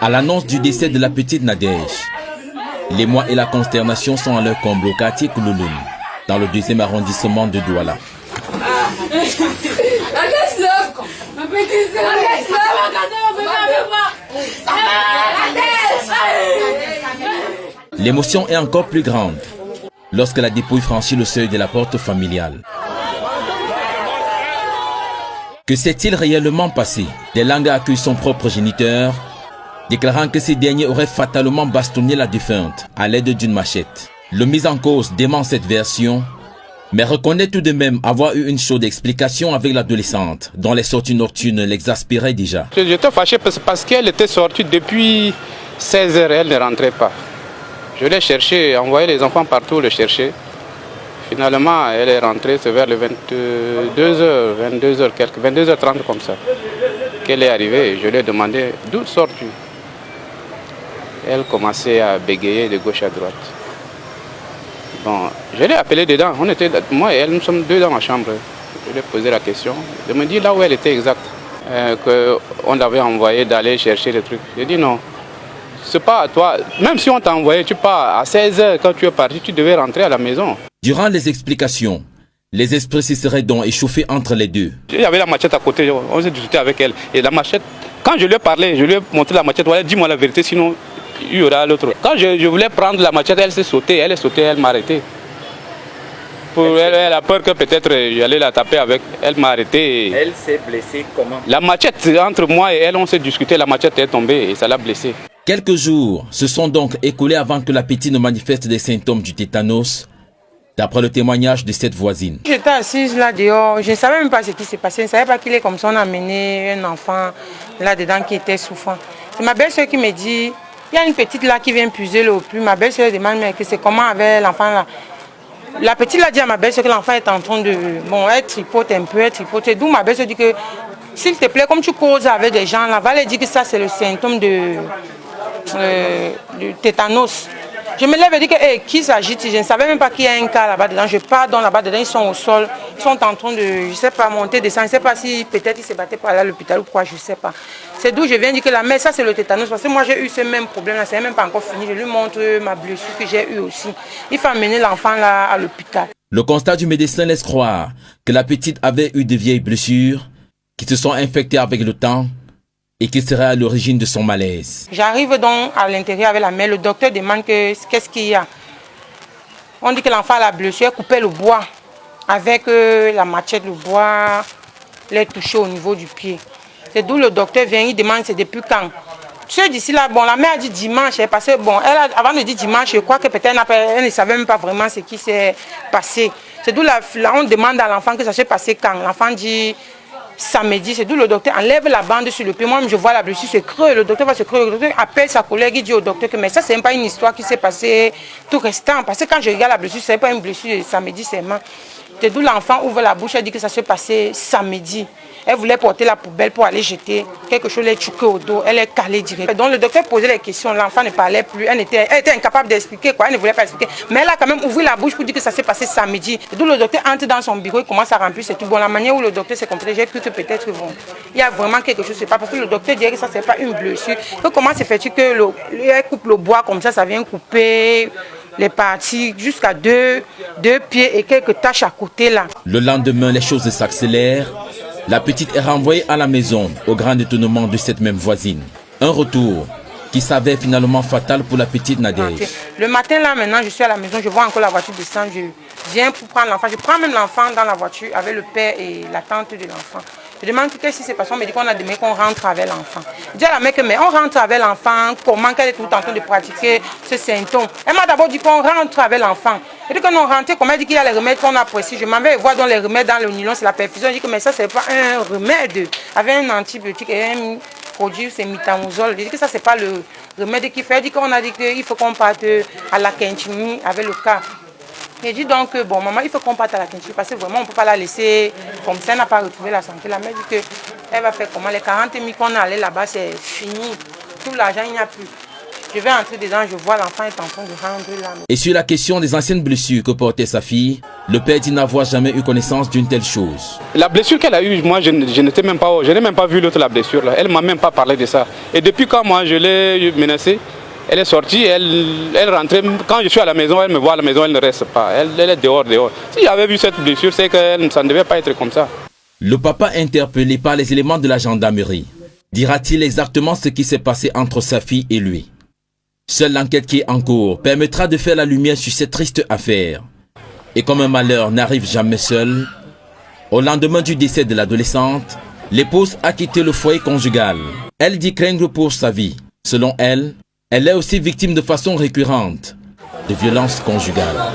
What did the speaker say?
À l'annonce du décès de la petite Nadège, l'émoi et la consternation sont à leur comble au quartier Koulouloum, dans le 2e arrondissement de Douala. L'émotion est encore plus grande lorsque la dépouille franchit le seuil de la porte familiale. Que s'est-il réellement passé? Des langues accusent son propre géniteur, déclarant que ces derniers auraient fatalement bastonné la défunte à l'aide d'une machette. Le mis en cause dément cette version, mais reconnaît tout de même avoir eu une chaude explication avec l'adolescente, dont les sorties nocturnes l'exaspéraient déjà. J'étais fâché parce qu'elle était sortie depuis 16 h, elle ne rentrait pas. Je l'ai cherché, envoyé les enfants partout le chercher. Finalement, elle est rentrée, c'est vers les 22 h quelques, 22 h 30 comme ça, qu'elle est arrivée. Je lui ai demandé d'où sors-tu. Elle commençait à bégayer de gauche à droite. Bon, je l'ai appelée dedans. Moi et elle, nous sommes deux dans ma chambre. Je lui ai posé la question. Elle me dit là où elle était exact. Qu'on l'avait envoyé d'aller chercher les trucs. J'ai dit non. C'est pas à toi. Même si on t'a envoyé, tu pars à 16 h quand tu es parti, tu devais rentrer à la maison. Durant les explications, les esprits se seraient donc échauffés entre les deux. Il y avait la machette à côté, on s'est discuté avec elle. Et la machette, quand je lui ai parlé, je lui ai montré la machette, voilà, dis-moi la vérité, sinon il y aura l'autre. Quand je voulais prendre la machette, elle s'est sautée, elle m'a arrêté. Elle a peur que peut-être j'allais la taper avec. Elle m'a arrêté. Elle s'est blessée comment? La machette, entre moi et elle, on s'est discuté, la machette est tombée et ça l'a blessée. Quelques jours se sont donc écoulés avant que la petite ne manifeste des symptômes du tétanos, d'après le témoignage de cette voisine. J'étais assise là dehors, je ne savais même pas ce qui s'est passé, je ne savais pas qu'il est comme ça, on a amené un enfant là-dedans qui était souffrant. C'est ma belle-soeur qui me dit, il y a une petite là qui vient puiser l'eau plus. Ma belle-soeur demande mais que c'est comment avec l'enfant là. La petite là dit à ma belle-soeur que l'enfant est en train de, elle tripote un peu, elle tripote. D'où ma belle-soeur dit que, s'il te plaît, comme tu causes avec des gens là, va leur dire que ça c'est le symptôme du tétanos. Je me lève et dis que qui s'agite, je ne savais même pas qu'il y a un cas là-bas dedans. Je pars dans là-bas dedans, ils sont au sol, ils sont en train de, je ne sais pas, monter, descendre. Je ne sais pas si peut-être ils se battaient par là à l'hôpital ou quoi, je ne sais pas. C'est d'où je viens dire que la mère, ça c'est le tétanos. Parce que moi j'ai eu ce même problème là, c'est même pas encore fini. Je lui montre ma blessure que j'ai eue aussi. Il faut amener l'enfant là à l'hôpital. Le constat du médecin laisse croire que la petite avait eu de vieilles blessures qui se sont infectées avec le temps et qui serait à l'origine de son malaise. J'arrive donc à l'intérieur avec la mère, le docteur demande qu'est-ce qu'il y a. On dit que l'enfant a la blessure, elle coupait le bois avec la machette, le bois, les touché au niveau du pied. C'est d'où le docteur vient, il demande c'est depuis quand. Ceux d'ici là, bon, la mère a dit dimanche, parce que bon, avant de dire dimanche, je crois que peut-être elle ne savait même pas vraiment ce qui s'est passé. C'est d'où on demande à l'enfant que ça s'est passé quand. L'enfant dit samedi, c'est d'où le docteur enlève la bande sur le pied. Moi, je vois la blessure se creux, le docteur va se creux. Le docteur appelle sa collègue, il dit au docteur que mais ça, c'est même pas une histoire qui s'est passée tout restant. Parce que quand je regarde la blessure, ce n'est pas une blessure de samedi seulement. C'est d'où l'enfant ouvre la bouche, elle dit que ça s'est passé samedi. Elle voulait porter la poubelle pour aller jeter. Quelque chose, elle est choquée au dos, elle est calée direct. Donc le docteur posait les questions, l'enfant ne parlait plus, elle était incapable d'expliquer quoi, elle ne voulait pas expliquer. Mais elle a quand même ouvert la bouche pour dire que ça s'est passé samedi. D'où le docteur entre dans son bureau, il commence à remplir, c'est tout. Bon, la manière où le docteur s'est comporté, j'ai cru que peut-être il y a vraiment quelque chose, c'est pas parce que le docteur dirait que ça c'est pas une blessure. Comment se fait-il que elle coupe le bois comme ça vient couper les parties jusqu'à deux pieds et quelques taches à côté là. Le lendemain, les choses s'accélèrent. La petite est renvoyée à la maison, au grand étonnement de cette même voisine. Un retour qui s'avère finalement fatal pour la petite Nadège. Le matin là, maintenant, je suis à la maison, je vois encore la voiture descendre, je viens pour prendre l'enfant. Je prends même l'enfant dans la voiture avec le père et la tante de l'enfant. Je demande qu'est-ce qui s'est passé, on me dit qu'on a demandé qu'on rentre avec l'enfant. Je dis à la mère que mais on rentre avec l'enfant, comment qu'elle est tout en train de pratiquer ce symptôme. Elle m'a d'abord dit qu'on rentre avec l'enfant. Elle dit qu'on rentre, comme elle dit qu'il y a les remèdes qu'on apprécie. Je m'en vais voir dans les remèdes dans le nylon, c'est la perfusion. Je dis que mais ça c'est pas un remède avec un antibiotique et un produit, c'est mitamazole. Je dis que ça c'est pas le remède qu'il fait. Elle dit qu'on a dit qu'il faut qu'on parte à la quinchimie avec le cas. J'ai dit donc, bon maman, il faut qu'on parte à la quinchimie parce que vraiment on ne peut pas la laisser comme ça, elle n'a pas retrouvé la santé. La mère dit qu'elle va faire comment, les 40 000 qu'on a allé là-bas, c'est fini. tout l'argent, il n'y a plus. Je vais entrer dedans, je vois l'enfant est en train de rendre là. Et sur la question des anciennes blessures que portait sa fille, le père dit n'avoir jamais eu connaissance d'une telle chose. La blessure qu'elle a eue, moi je n'étais même pas, je n'ai même pas vu l'autre la blessure là. Elle m'a même pas parlé de ça. Et depuis quand moi je l'ai menacée, elle est sortie, elle rentrait. Quand je suis à la maison, elle me voit à la maison, elle ne reste pas. Elle est dehors. Si j'avais vu cette blessure, c'est que ça ne devait pas être comme ça. Le papa interpellé par les éléments de la gendarmerie, dira-t-il exactement ce qui s'est passé entre sa fille et lui? Seule l'enquête qui est en cours permettra de faire la lumière sur cette triste affaire. Et comme un malheur n'arrive jamais seul, au lendemain du décès de l'adolescente, l'épouse a quitté le foyer conjugal. Elle dit craindre pour sa vie. Selon elle, elle est aussi victime de façon récurrente de violences conjugales.